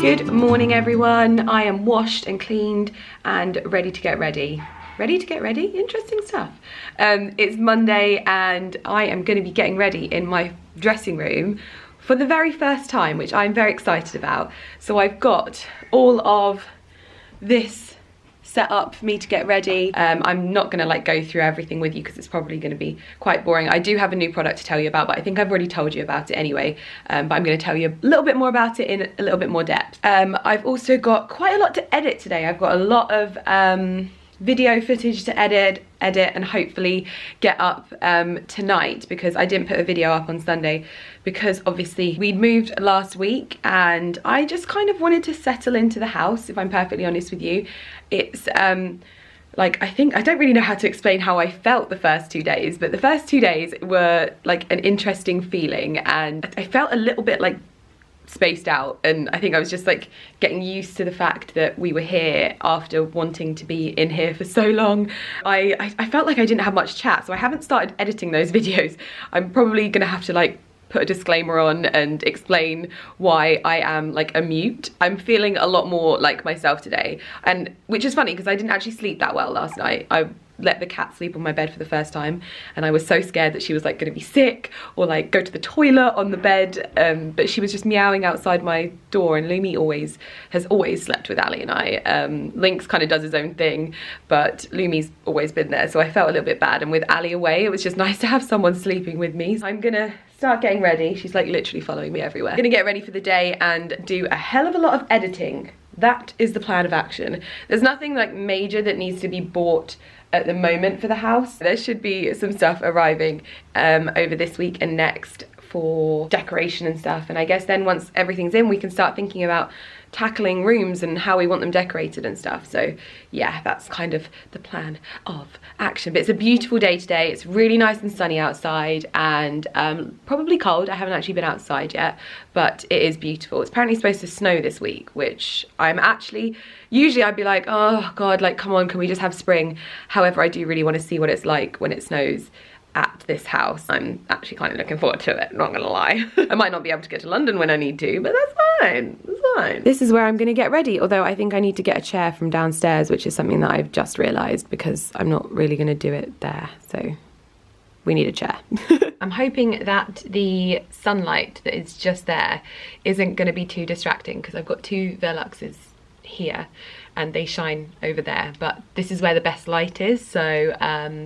Good morning everyone. I am washed and cleaned and ready to get ready. Ready to get ready? Interesting stuff. It's Monday and I am going to be getting ready in my dressing room for the very first time, which I'm very excited about. So I've got all of this set up for me to get ready. I'm not gonna like go through everything with you because it's probably gonna be quite boring. I do have a new product to tell you about, but I think I've already told you about it anyway. But I'm gonna tell you a little bit more about it in a little bit more depth. I've also got quite a lot to edit today. I've got a lot of video footage to edit and hopefully get up tonight, because I didn't put a video up on Sunday because obviously we'd moved last week and I just kind of wanted to settle into the house, if I'm perfectly honest with you. It's like, I don't really know how to explain how I felt the first 2 days, but the first 2 days were like an interesting feeling and I felt a little bit like spaced out, and I think I was just like getting used to the fact that we were here after wanting to be in here for so long. I felt like I didn't have much chat, so I haven't started editing those videos. I'm probably gonna have to like put a disclaimer on and explain why I am like a mute. I'm feeling a lot more like myself today, and which is funny because I didn't actually sleep that well last night. I let the cat sleep on my bed for the first time and I was so scared that she was like gonna be sick or like go to the toilet on the bed, but she was just meowing outside my door, and Lumi has always slept with Ali and I. Lynx kind of does his own thing, but Lumi's always been there, so I felt a little bit bad, and with Ali away it was just nice to have someone sleeping with me. So I'm gonna start getting ready. She's like literally following me everywhere. I'm gonna get ready for the day and do a hell of a lot of editing. That is the plan of action. There's nothing like major that needs to be bought at the moment for the house. There should be some stuff arriving over this week and next for decoration and stuff, and I guess then once everything's in we can start thinking about tackling rooms and how we want them decorated and stuff. So yeah, that's kind of the plan of action. But it's a beautiful day today. It's really nice and sunny outside and probably cold. I haven't actually been outside yet, but it is beautiful. It's apparently supposed to snow this week, which I'm actually, usually I'd be like, oh god, like come on, can we just have spring? However, I do really want to see what it's like when it snows at this house. I'm actually kind of looking forward to it, not gonna lie. I might not be able to get to London when I need to, but that's fine, it's fine. This is where I'm gonna get ready, although I think I need to get a chair from downstairs, which is something that I've just realised because I'm not really gonna do it there, so we need a chair. I'm hoping that the sunlight that is just there isn't gonna be too distracting because I've got two Veluxes here and they shine over there, but this is where the best light is, so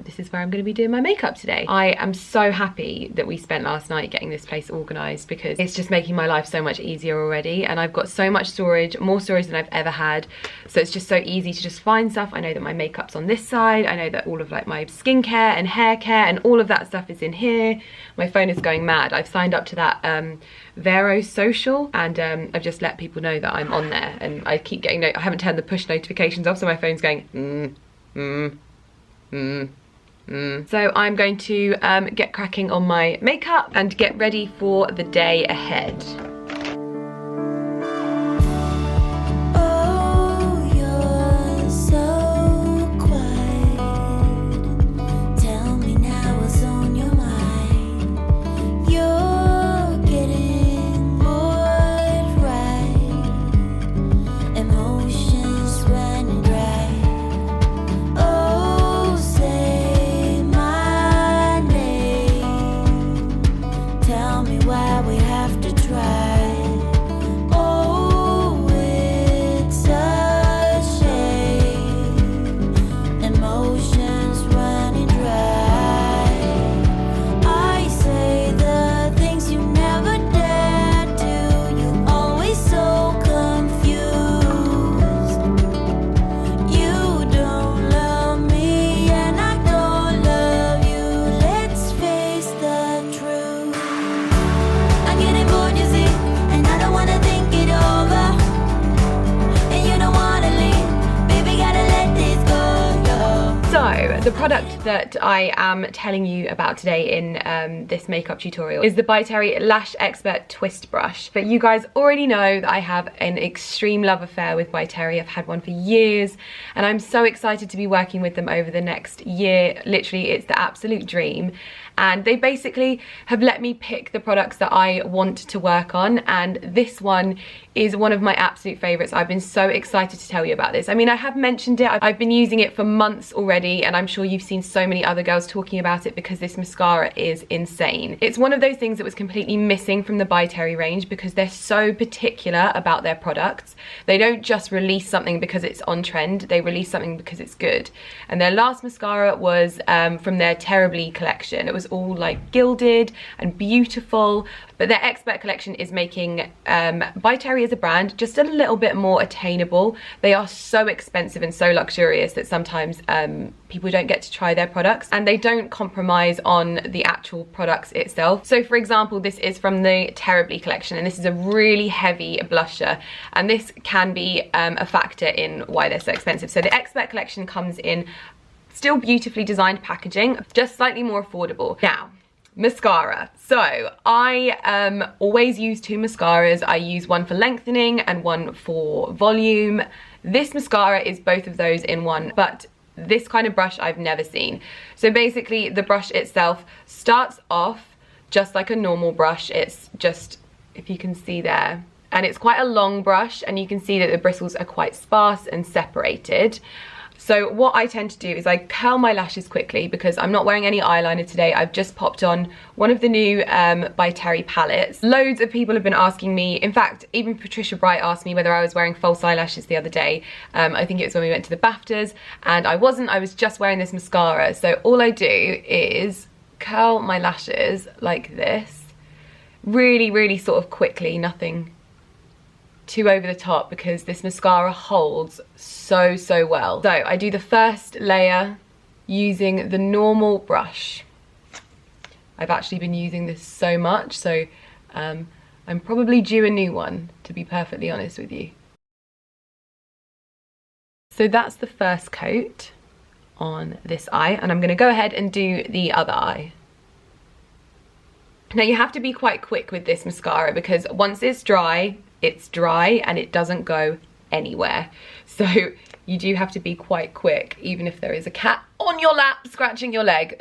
this is where I'm going to be doing my makeup today. I am so happy that we spent last night getting this place organised because it's just making my life so much easier already, and I've got so much storage, more storage than I've ever had, so it's just so easy to just find stuff. I know that my makeup's on this side, I know that all of like my skincare and hair care and all of that stuff is in here. My phone is going mad. I've signed up to that Vero social, and I've just let people know that I'm on there, and I keep getting I haven't turned the push notifications off, so my phone's going So I'm going to get cracking on my makeup and get ready for the day ahead. Why we have to try. The product that I am telling you about today in this makeup tutorial is the ByTerry Lash Expert Twist Brush. But you guys already know that I have an extreme love affair with ByTerry. I've had one for years and I'm so excited to be working with them over the next year. Literally, it's the absolute dream. and they basically have let me pick the products that I want to work on, and this one is one of my absolute favorites. I've been so excited to tell you about this. I mean, I have mentioned it, I've been using it for months already, and I'm sure you've seen so many other girls talking about it because this mascara is insane. It's one of those things that was completely missing from the ByTerry range because they're so particular about their products. They don't just release something because it's on trend, they release something because it's good. And their last mascara was from their Terribly collection. It was all like gilded and beautiful, but their Expert collection is making ByTerry as a brand just a little bit more attainable. They are so expensive and so luxurious that sometimes people don't get to try their products, and they don't compromise on the actual products itself. So for example, this is from the Terribly collection, and this is a really heavy blusher, and this can be a factor in why they're so expensive. So the Expert collection comes in still beautifully designed packaging, just slightly more affordable. Now, mascara. So I always use two mascaras. I use one for lengthening and one for volume. This mascara is both of those in one, but this kind of brush I've never seen. So basically the brush itself starts off just like a normal brush. It's just, if you can see there, and it's quite a long brush, and you can see that the bristles are quite sparse and separated. So what I tend to do is I curl my lashes quickly because I'm not wearing any eyeliner today. I've just popped on one of the new ByTerry palettes. Loads of people have been asking me, in fact, even Patricia Bright asked me whether I was wearing false eyelashes the other day. I think it was when we went to the BAFTAs, and I wasn't, I was just wearing this mascara. So all I do is curl my lashes like this, really, really sort of quickly, nothing too over the top because this mascara holds so well. So I do the first layer using the normal brush. I've actually been using this so much, so I'm probably due a new one, to be perfectly honest with you. So that's the first coat on this eye, and I'm going to go ahead and do the other eye. Now you have to be quite quick with this mascara because once it's dry and it doesn't go anywhere. So you do have to be quite quick, even if there is a cat on your lap scratching your leg.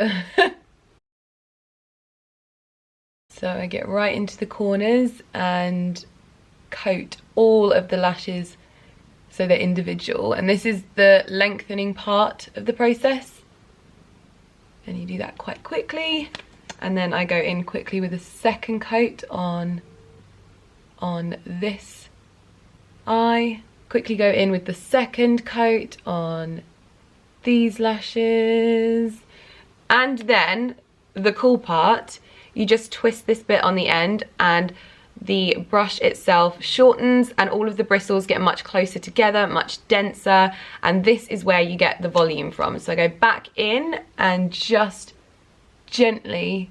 So I get right into the corners and coat all of the lashes so they're individual. And this is the lengthening part of the process. And you do that quite quickly. And then I go in quickly with a second coat on this eye. Quickly go in with the second coat on these lashes. And then the cool part, you just twist this bit on the end and the brush itself shortens and all of the bristles get much closer together, much denser, and this is where you get the volume from. So I go back in and just gently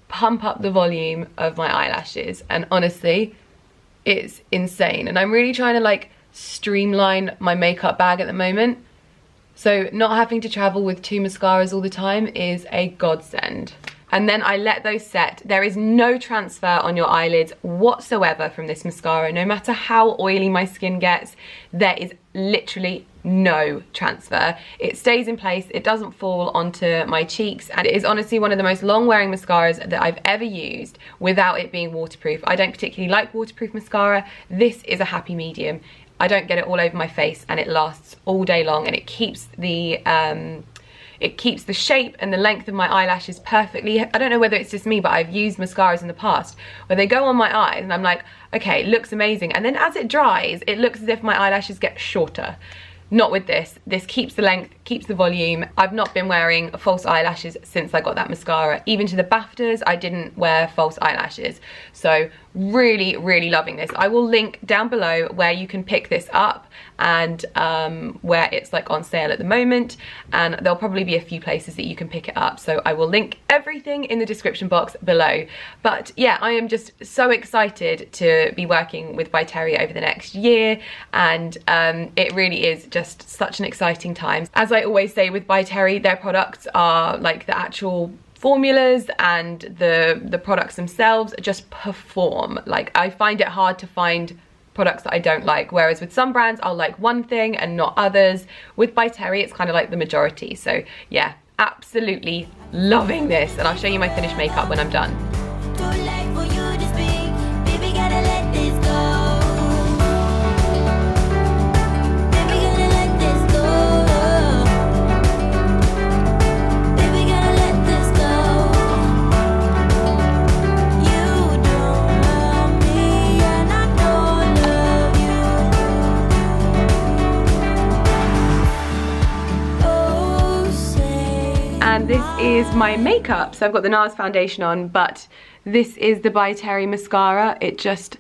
pump up the volume of my eyelashes, and honestly it's insane. And I'm really trying to like streamline my makeup bag at the moment, so not having to travel with two mascaras all the time is a godsend. And then I let those set. There is no transfer on your eyelids whatsoever from this mascara. No matter how oily my skin gets, there is literally no transfer. It stays in place, it doesn't fall onto my cheeks, and it is honestly one of the most long-wearing mascaras that I've ever used without it being waterproof. I don't particularly like waterproof mascara. This is a happy medium. I don't get it all over my face, and it lasts all day long, and it keeps the shape and the length of my eyelashes perfectly. I don't know whether it's just me, but I've used mascaras in the past where they go on my eyes and I'm like, okay, it looks amazing. And then as it dries, it looks as if my eyelashes get shorter. Not with this. This keeps the length, keeps the volume. I've not been wearing false eyelashes since I got that mascara. Even to the BAFTAs, I didn't wear false eyelashes. So really, really loving this. I will link down below where you can pick this up and where it's like on sale at the moment, and there'll probably be a few places that you can pick it up, so I will link everything in the description box below. But yeah, I am just so excited to be working with ByTerry over the next year, and it really is just such an exciting time. As I always say with ByTerry, their products are like the actual formulas, and the products themselves just perform. Like, I find it hard to find products that I don't like, whereas with some brands I'll like one thing and not others. With ByTerry it's kind of like the majority. So yeah, absolutely loving this, and I'll show you my finished makeup when I'm done. Too late for you to speak. Baby, gotta let this go. Baby, gotta let this go. Baby, gotta let this go. You don't love me, and I don't love you. Oh, say. And this is my makeup. So I've got the NARS foundation on, but this is the ByTerry mascara. It just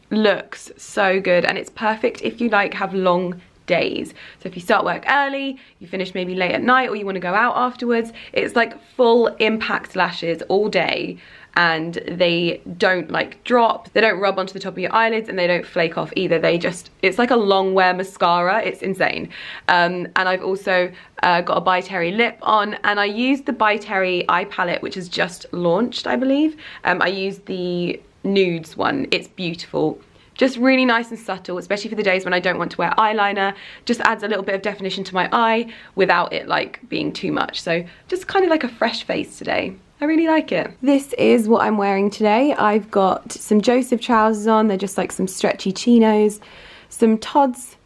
looks so good, and it's perfect if you like have long days. So if you start work early, you finish maybe late at night, or you want to go out afterwards, it's like full impact lashes all day, and they don't like drop, they don't rub onto the top of your eyelids, and they don't flake off either. They just, it's like a long wear mascara. It's insane. And I've also got a ByTerry lip on, and I used the ByTerry eye palette, which has just launched, I believe. I used the nudes one. It's beautiful. Just really nice and subtle, especially for the days when I don't want to wear eyeliner. Just adds a little bit of definition to my eye without it like being too much. So just kind of like a fresh face today. I really like it. This is what I'm wearing today. I've got some Joseph trousers on. They're just like some stretchy chinos, some Todd's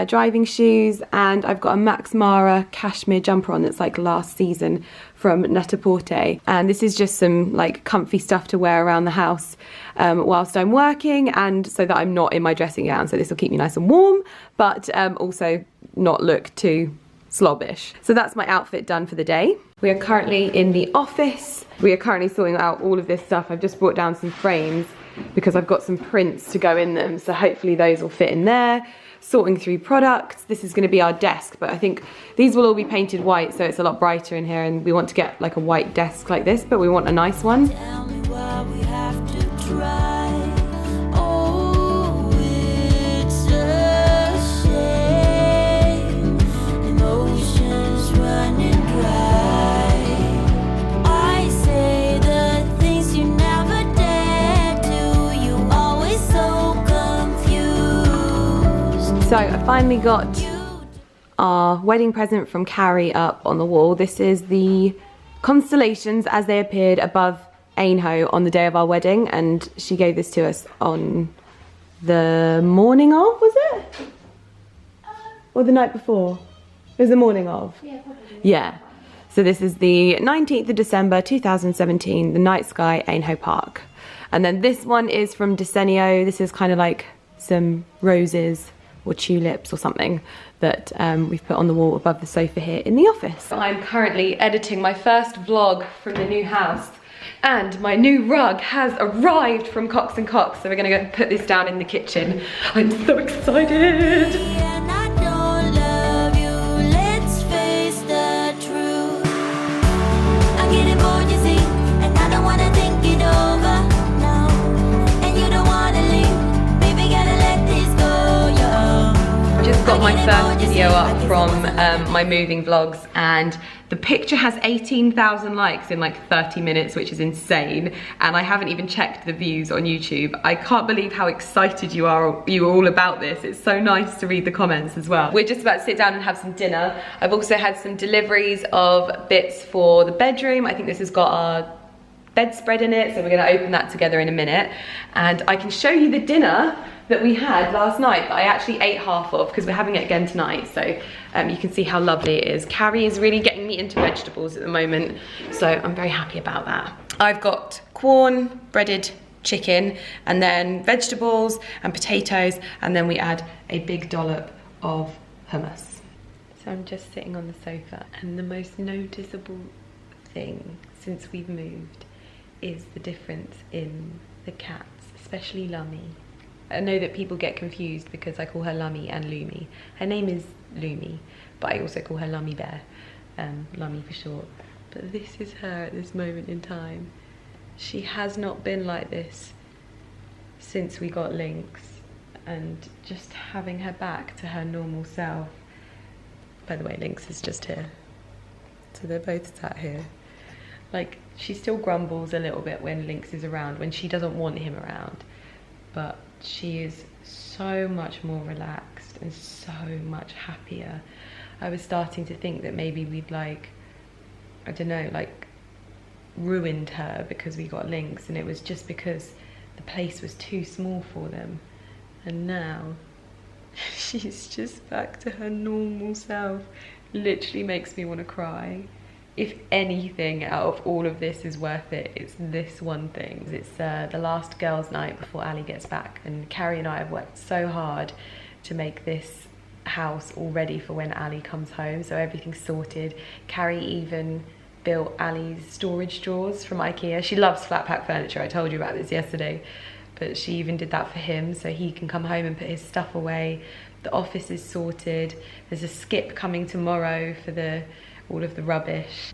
driving shoes, and I've got a Max Mara cashmere jumper on that's like last season from Net-a-Porter. And this is just some like comfy stuff to wear around the house whilst I'm working, and so that I'm not in my dressing gown. So this will keep me nice and warm, but also not look too slobbish. So that's my outfit done for the day. We are currently in the office. We are currently sorting out all of this stuff. I've just brought down some frames because I've got some prints to go in them, so hopefully those will fit in there. Sorting through products. This is going to be our desk, but I think these will all be painted white, so it's a lot brighter in here, and we want to get like a white desk like this, but we want a nice one. Tell me why we have to try. Oh, it's a shame. Emotions running dry. I say the things you never dare do. You always so confused. So I finally got our wedding present from Carrie up on the wall. This is the constellations as they appeared above Ainhoe on the day of our wedding, and she gave this to us on the morning of, was it? Or the night before? It was the morning of. Yeah, probably. Yeah. So this is the 19th of December 2017, the night sky, Ainhoe Park. And then this one is from Decenio. This is kind of like some roses or tulips or something that we've put on the wall above the sofa here in the office. I'm currently editing my first vlog from the new house, and my new rug has arrived from Cox & Cox, so we're gonna go put this down in the kitchen. I'm so excited! And I don't love you, let's face the truth. I'm getting bored, you see, and I don't wanna think it over, no. And you don't wanna leave, baby, gotta let this go, yo. Just got my first video up from my moving vlogs, and the picture has 18,000 likes in like 30 minutes, which is insane, and I haven't even checked the views on YouTube. I can't believe how excited you are all about this. It's so nice to read the comments as well. We're just about to sit down and have some dinner. I've also had some deliveries of bits for the bedroom. I think this has got our bedspread in it, so we're gonna open that together in a minute, and I can show you the dinner that we had last night that I actually ate half of because we're having it again tonight, so you can see how lovely it is. Carrie is really getting me into vegetables at the moment, so I'm very happy about that. I've got corn, breaded chicken, and then vegetables and potatoes, and then we add a big dollop of hummus. So I'm just sitting on the sofa, and the most noticeable thing since we've moved is the difference in the cats, especially Lummy. I know that people get confused because I call her Lummy and Lumi. Her name is Lumi, but I also call her Lummy Bear, Lummy for short. But this is her at this moment in time. She has not been like this since we got Lynx, and just having her back to her normal self. By the way, Lynx is just here. So they're both sat here. Like, she still grumbles a little bit when Lynx is around, when she doesn't want him around. But she is so much more relaxed and so much happier. I was starting to think that maybe we'd like I don't know, like ruined her because we got links, and it was just because the place was too small for them. And now she's just back to her normal self. Literally makes me want to cry. If anything out of all of this is worth it, it's this one thing. It's the last girls' night before Ali gets back, and Carrie and I have worked so hard to make this house all ready for when Ali comes home, so everything's sorted. Carrie even built Ali's storage drawers from IKEA. She loves flat pack furniture, I told you about this yesterday, but she even did that for him so he can come home and put his stuff away. The office is sorted. There's a skip coming tomorrow for all of the rubbish.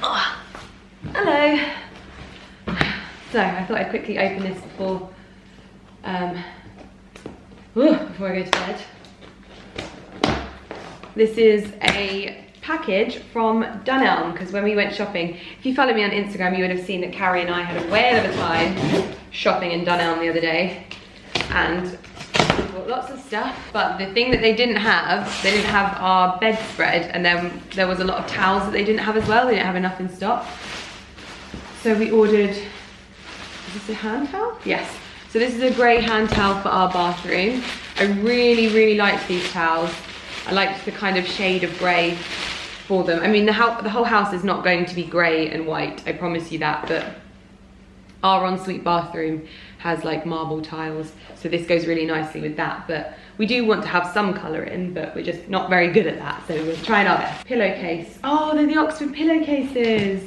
Oh, hello. So I thought I'd quickly open this before I go to bed. This is a package from Dunelm, because when we went shopping, if you follow me on Instagram, you would have seen that Carrie and I had a whale of a time shopping in Dunelm the other day, and we bought lots of stuff. But the thing that they didn't have our bedspread, and then there was a lot of towels that they didn't have as well. They didn't have enough in stock, so we ordered, is this a hand towel? Yes. So this is a grey hand towel for our bathroom. I really like these towels. I liked the kind of shade of grey for them. I mean, the whole house is not going to be grey and white, I promise you that, but our ensuite bathroom has like marble tiles, so this goes really nicely with that. But we do want to have some colour in, but we're just not very good at that, so we're trying our best. Pillowcase. Oh, they're the Oxford pillowcases.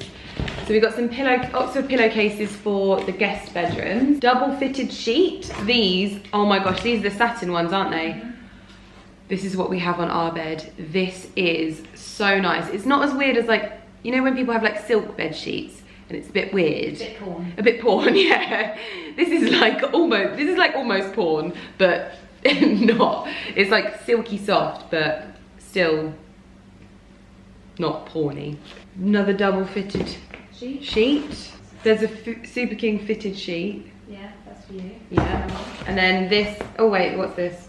So we got some Oxford pillowcases for the guest bedrooms. Double fitted sheet. These, oh my gosh, these are the satin ones, aren't they? This is what we have on our bed. This is so nice. It's not as weird as, like, you know when people have like silk bed sheets and it's a bit weird. A bit porn. A bit porn, yeah. This is like almost porn, but not. It's like silky soft, but still not porny. Another double fitted sheet. There's a Super King fitted sheet. Yeah, that's for you. Yeah. And then this, oh wait, what's this?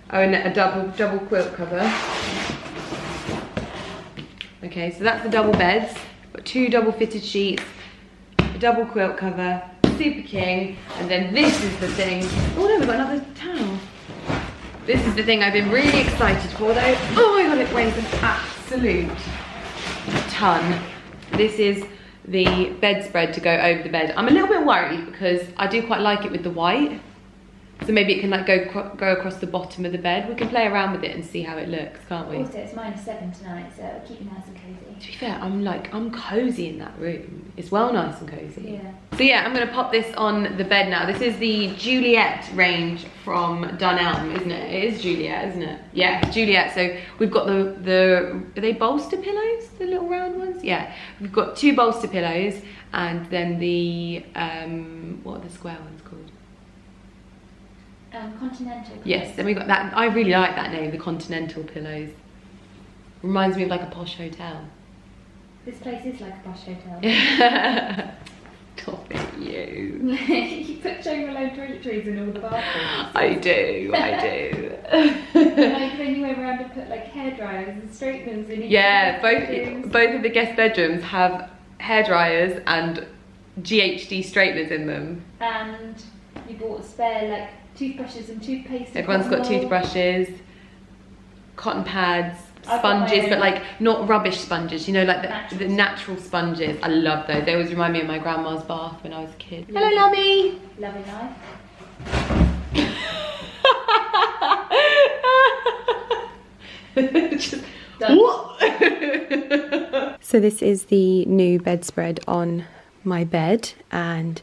Oh, and a double quilt cover. Okay, so that's the double beds. Got 2 double fitted sheets, a double quilt cover, Super King, and then this is the thing. Oh no, we've got another towel. This is the thing I've been really excited for though. Oh my god, it weighs an absolute ton. This is the bedspread to go over the bed. I'm a little bit worried because I do quite like it with the white. So maybe it can like go across the bottom of the bed. We can play around with it and see how it looks, can't we? Also, it's -7 tonight, so it'll keep you nice and cozy. To be fair, I'm cozy in that room. It's well nice and cozy. Yeah. So yeah, I'm gonna pop this on the bed now. This is the Juliet range from Dunelm, isn't it? It is Juliet, isn't it? Yeah, Juliet. So we've got are they bolster pillows? The little round ones? Yeah. We've got 2 bolster pillows, and then the what are the square ones called? Continental. Yes, then we got that. I really like that name, the Continental pillows. Reminds me of like a posh hotel. This place is like a posh hotel. Stop it, you. You put overload toiletries in all the bathrooms. I do. Like when you went around and put like hairdryers and straighteners in each. Yeah, both of the guest bedrooms have hairdryers and GHD straighteners in them. And you bought a spare like toothbrushes and toothpaste. Everyone's got toothbrushes, cotton pads, sponges, but like not rubbish sponges, you know, like the natural sponges. I love those. They always remind me of my grandma's bath when I was a kid. Hello, Lummy. Lovely life. So this is the new bedspread on my bed, and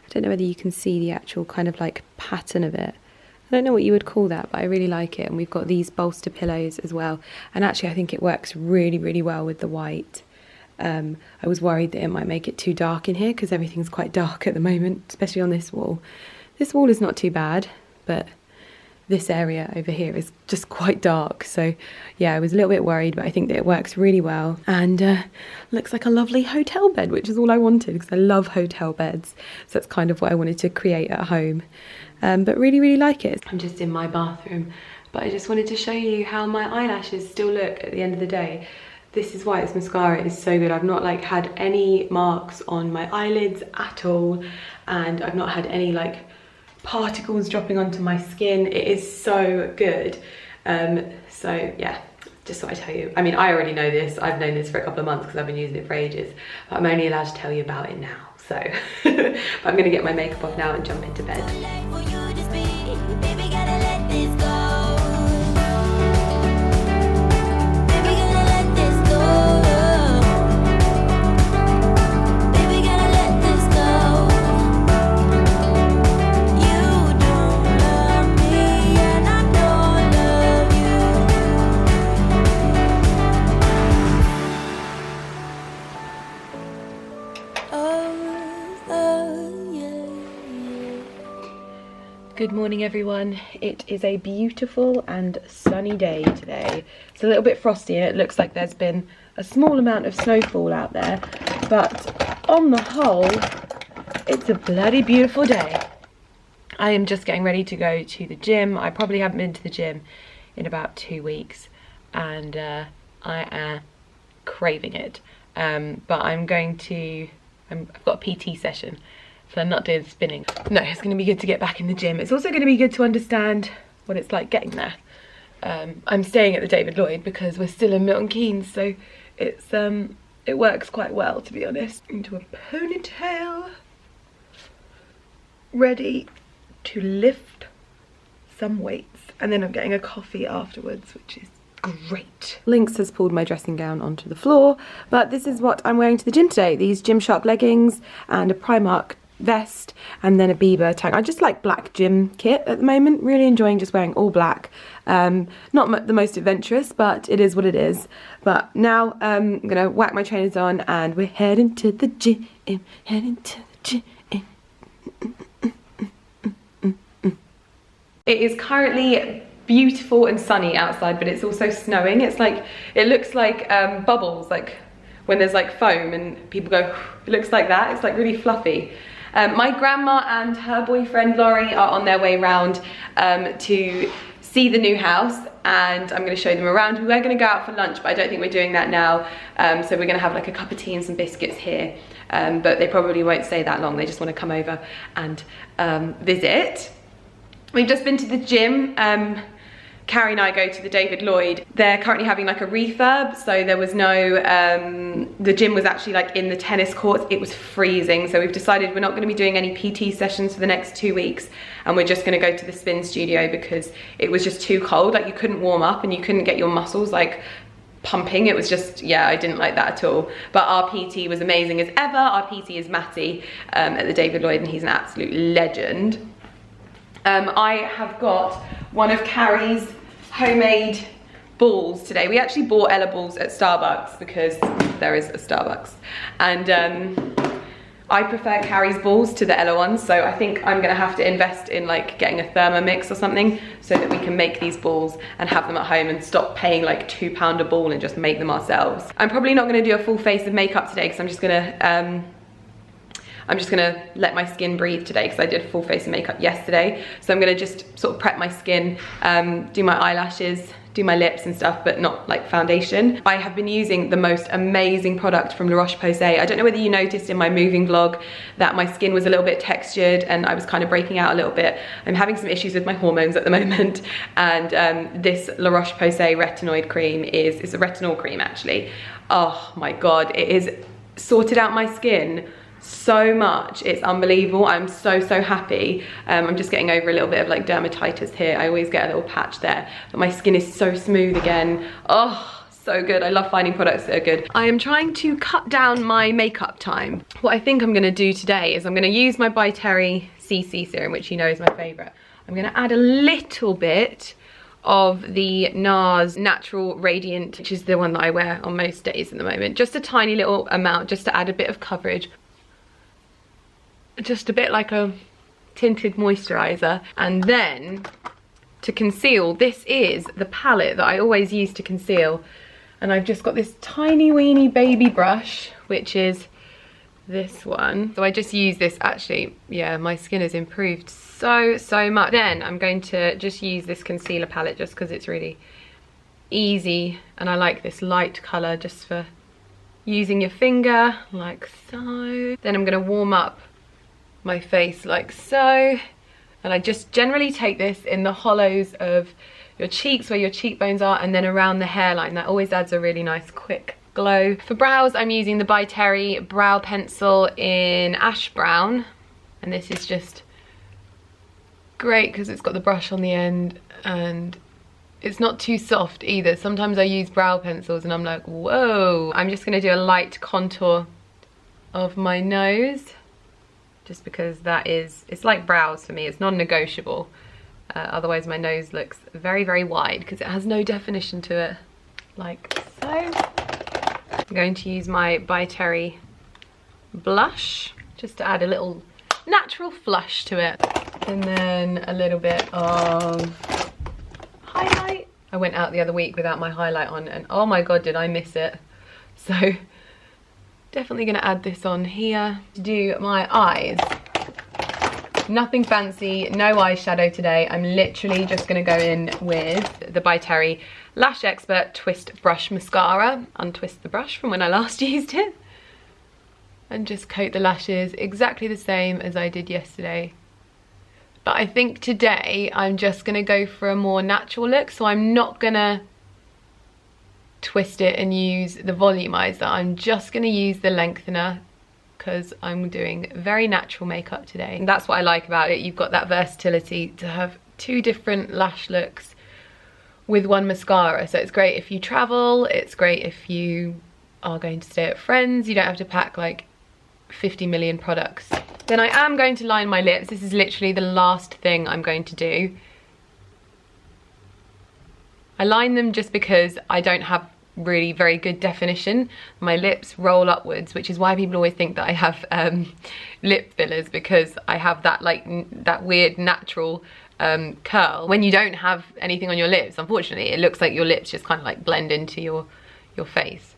I don't know whether you can see the actual kind of like pattern of it. I don't know what you would call that, but I really like it. And we've got these bolster pillows as well. And actually I think it works really well with the white. I was worried that it might make it too dark in here because everything's quite dark at the moment, especially on this wall. This wall is not too bad, but this area over here is just quite dark. So yeah, I was a little bit worried, but I think that it works really well, and looks like a lovely hotel bed, which is all I wanted because I love hotel beds. So that's kind of what I wanted to create at home. But really like it. I'm just in my bathroom, but I just wanted to show you how my eyelashes still look at the end of the day. This is why this mascara is so good. I've not like had any marks on my eyelids at all, and I've not had any like particles dropping onto my skin. It is so good. So yeah, just thought I'd tell you. I mean, I already know this. I've known this for a couple of months because I've been using it for ages, but I'm only allowed to tell you about it now. So but I'm gonna get my makeup off now and jump into bed. Good morning everyone. It is a beautiful and sunny day today. It's a little bit frosty and it looks like there's been a small amount of snowfall out there, but on the whole it's a bloody beautiful day. I am just getting ready to go to the gym. I probably haven't been to the gym in about 2 weeks, and I am craving it, but I've got a PT session. So I'm not doing spinning. No, it's going to be good to get back in the gym. It's also going to be good to understand what it's like getting there. I'm staying at the David Lloyd because we're still in Milton Keynes, so it works quite well, to be honest. Into a ponytail, ready to lift some weights, and then I'm getting a coffee afterwards, which is great. Lynx has pulled my dressing gown onto the floor, but this is what I'm wearing to the gym today. These Gymshark leggings and a Primark vest, and then a Bieber tank. I just like black gym kit at the moment. Really enjoying just wearing all black. Not the most adventurous, but it is what it is. But now I'm gonna whack my trainers on and we're heading to the gym. Heading to the gym. It is currently beautiful and sunny outside, but it's also snowing. It's like, it looks like bubbles, like when there's like foam and people go, it looks like that. It's like really fluffy. My grandma and her boyfriend Laurie are on their way round to see the new house, and I'm going to show them around. We were going to go out for lunch, but I don't think we're doing that now. So we're going to have like a cup of tea and some biscuits here, but they probably won't stay that long. They just want to come over and visit. We've just been to the gym. Carrie and I go to the David Lloyd. They're currently having like a refurb, so there was no, the gym was actually like in the tennis courts. It was freezing, so we've decided we're not going to be doing any PT sessions for the next 2 weeks, and we're just going to go to the spin studio because it was just too cold. Like you couldn't warm up and you couldn't get your muscles like pumping. It was just, yeah, I didn't like that at all. But our PT was amazing as ever. Our PT is Matty at the David Lloyd, and he's an absolute legend. I have got one of Carrie's homemade balls today. We actually bought Ella balls at Starbucks because there is a Starbucks, and I prefer Carrie's balls to the Ella ones, so I think I'm gonna have to invest in like getting a Thermomix or something so that we can make these balls and have them at home and stop paying like £2 a ball and just make them ourselves. I'm probably not gonna do a full face of makeup today because I'm just gonna let my skin breathe today because I did full face of makeup yesterday. So I'm gonna just sort of prep my skin, do my eyelashes, do my lips and stuff, but not like foundation. I have been using the most amazing product from La Roche-Posay. I don't know whether you noticed in my moving vlog that my skin was a little bit textured and I was kind of breaking out a little bit. I'm having some issues with my hormones at the moment, and this La Roche-Posay retinoid cream it's a retinol cream actually. Oh my God, it is sorted out my skin so much. It's unbelievable. I'm so happy. I'm just getting over a little bit of like dermatitis here. I always get a little patch there, but my skin is so smooth again. Oh, so good. I love finding products that are good. I am trying to cut down my makeup time. What I think I'm going to do today is I'm going to use my ByTerry CC serum, which you know is my favorite. I'm going to add a little bit of the NARS Natural Radiant, which is the one that I wear on most days at the moment. Just a tiny little amount, just to add a bit of coverage. Just a bit like a tinted moisturizer, and then to conceal, this is the palette that I always use to conceal. And I've just got this tiny weeny baby brush, which is this one. So I just use this. Actually, yeah, my skin has improved so much. Then I'm going to just use this concealer palette just because it's really easy, and I like this light colour just for using your finger, like so. Then I'm going to warm up my face like so, and I just generally take this in the hollows of your cheeks where your cheekbones are, and then around the hairline. That always adds a really nice quick glow. For brows, I'm using the ByTerry brow pencil in ash brown, and this is just great because it's got the brush on the end and it's not too soft either. Sometimes I use brow pencils and I'm like, whoa. I'm just gonna do a light contour of my nose, just because that is, it's like brows for me, it's non-negotiable. Otherwise my nose looks very wide because it has no definition to it, like so. I'm going to use my ByTerry blush just to add a little natural flush to it, and then a little bit of highlight. I went out the other week without my highlight on, and oh my god, did I miss it. So definitely gonna add this on here. To do my eyes, nothing fancy, no eyeshadow today. I'm literally just gonna go in with the ByTerry Lash Expert Twist Brush Mascara. Untwist the brush from when I last used it, and just coat the lashes exactly the same as I did yesterday. But I think today I'm just gonna go for a more natural look, so I'm not gonna twist it and use the volumizer. I'm just gonna use the lengthener because I'm doing very natural makeup today. And that's what I like about it. You've got that versatility to have two different lash looks with one mascara. So it's great if you travel, it's great if you are going to stay at friends. You don't have to pack like 50 million products. Then I am going to line my lips. This is literally the last thing I'm going to do. I line them just because I don't have really very good definition. My lips roll upwards, which is why people always think that I have lip fillers, because I have that like that weird natural curl. When you don't have anything on your lips, unfortunately, it looks like your lips just kind of like blend into your face.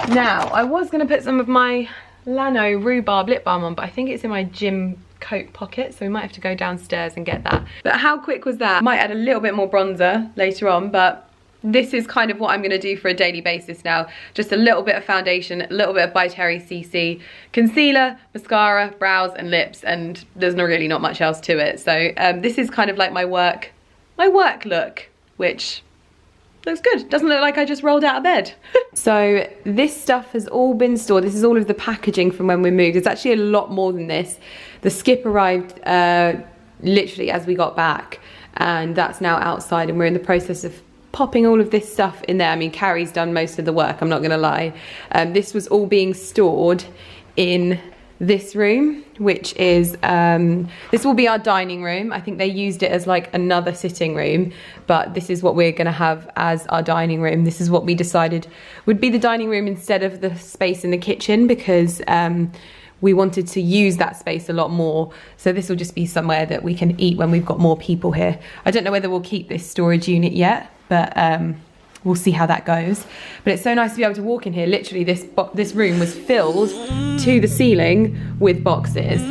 Now, I was going to put some of my Lano Rhubarb lip balm on, but I think it's in my gym coat pocket, so we might have to go downstairs and get that. But how quick was that? Might add a little bit more bronzer later on, but this is kind of what I'm going to do for a daily basis now. Just a little bit of foundation, a little bit of ByTerry CC, concealer, mascara, brows and lips, and there's really not much else to it. So this is kind of like my work look, which looks good. Doesn't look like I just rolled out of bed. So this stuff has all been stored. This is all of the packaging from when we moved. There's actually a lot more than this. The skip arrived literally as we got back, and that's now outside, and we're in the process of popping all of this stuff in there. I mean, Carrie's done most of the work, I'm not gonna lie. This was all being stored in this room, which is, this will be our dining room. I think they used it as like another sitting room, but this is what we're gonna have as our dining room. This is what we decided would be the dining room instead of the space in the kitchen, because we wanted to use that space a lot more. So this will just be somewhere that we can eat when we've got more people here. I don't know whether we'll keep this storage unit yet, but we'll see how that goes. But it's so nice to be able to walk in here. Literally this room was filled to the ceiling with boxes.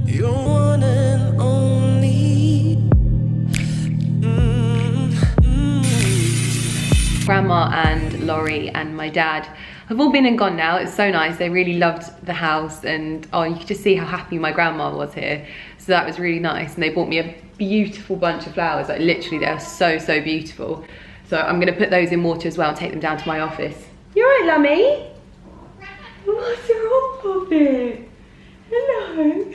You're one and only. Grandma and Laurie and my dad have all been and gone now. It's so nice. They really loved the house, and oh, you could just see how happy my grandma was here. So that was really nice. And they bought me a beautiful bunch of flowers. Like literally, they're so beautiful. So I'm gonna put those in water as well and take them down to my office. You all right, Lummy? What's wrong, Poppy? Hello.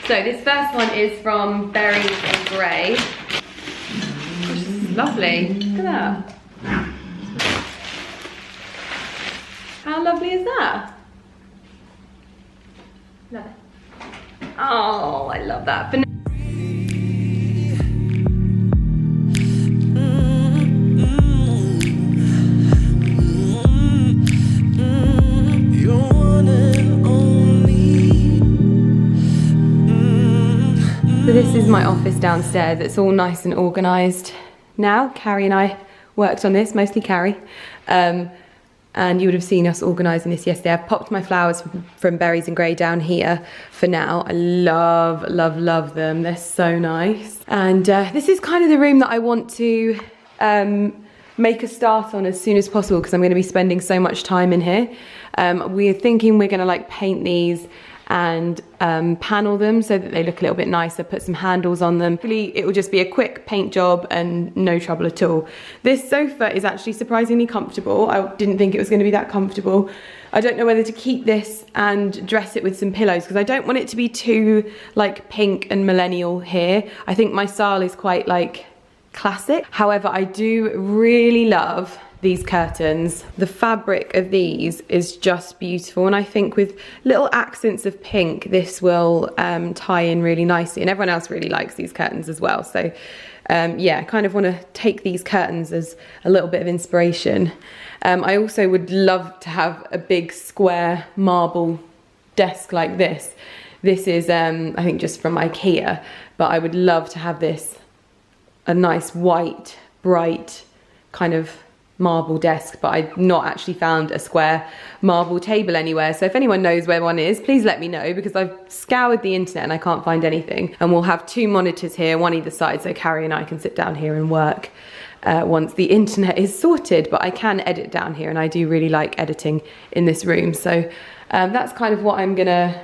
So this first one is from Berries and Grey. Which is lovely. Look at that. How lovely is that? Love it. Oh, I love that. You're one and only. This is my office downstairs. It's all nice and organised now. Carrie and I worked on this, mostly Carrie. And you would have seen us organising this yesterday. I've popped my flowers from Berries and Grey down here for now. I love, love, love them. They're so nice. And this is kind of the room that I want to make a start on as soon as possible because I'm going to be spending so much time in here. We're thinking we're going to like paint these and panel them so that they look a little bit nicer, put some handles on them. Really, it will just be a quick paint job and no trouble at all. This sofa is actually surprisingly comfortable. I didn't think it was going to be that comfortable. I don't know whether to keep this and dress it with some pillows because I don't want it to be too like pink and millennial here. I think my style is quite like classic. However, I do really love these curtains. The fabric of these is just beautiful, and I think with little accents of pink this will tie in really nicely, and everyone else really likes these curtains as well. So yeah, I kind of want to take these curtains as a little bit of inspiration. I also would love to have a big square marble desk like this. This is I think just from IKEA, but I would love to have this a nice white bright kind of marble desk, but I've not actually found a square marble table anywhere. So if anyone knows where one is, please let me know because I've scoured the internet and I can't find anything. And we'll have 2 monitors here, one either side, so Carrie and I can sit down here and work once the internet is sorted. But I can edit down here and I do really like editing in this room. So that's kind of what I'm gonna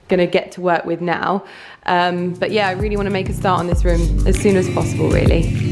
get to work with now. But yeah, I really want to make a start on this room as soon as possible, really.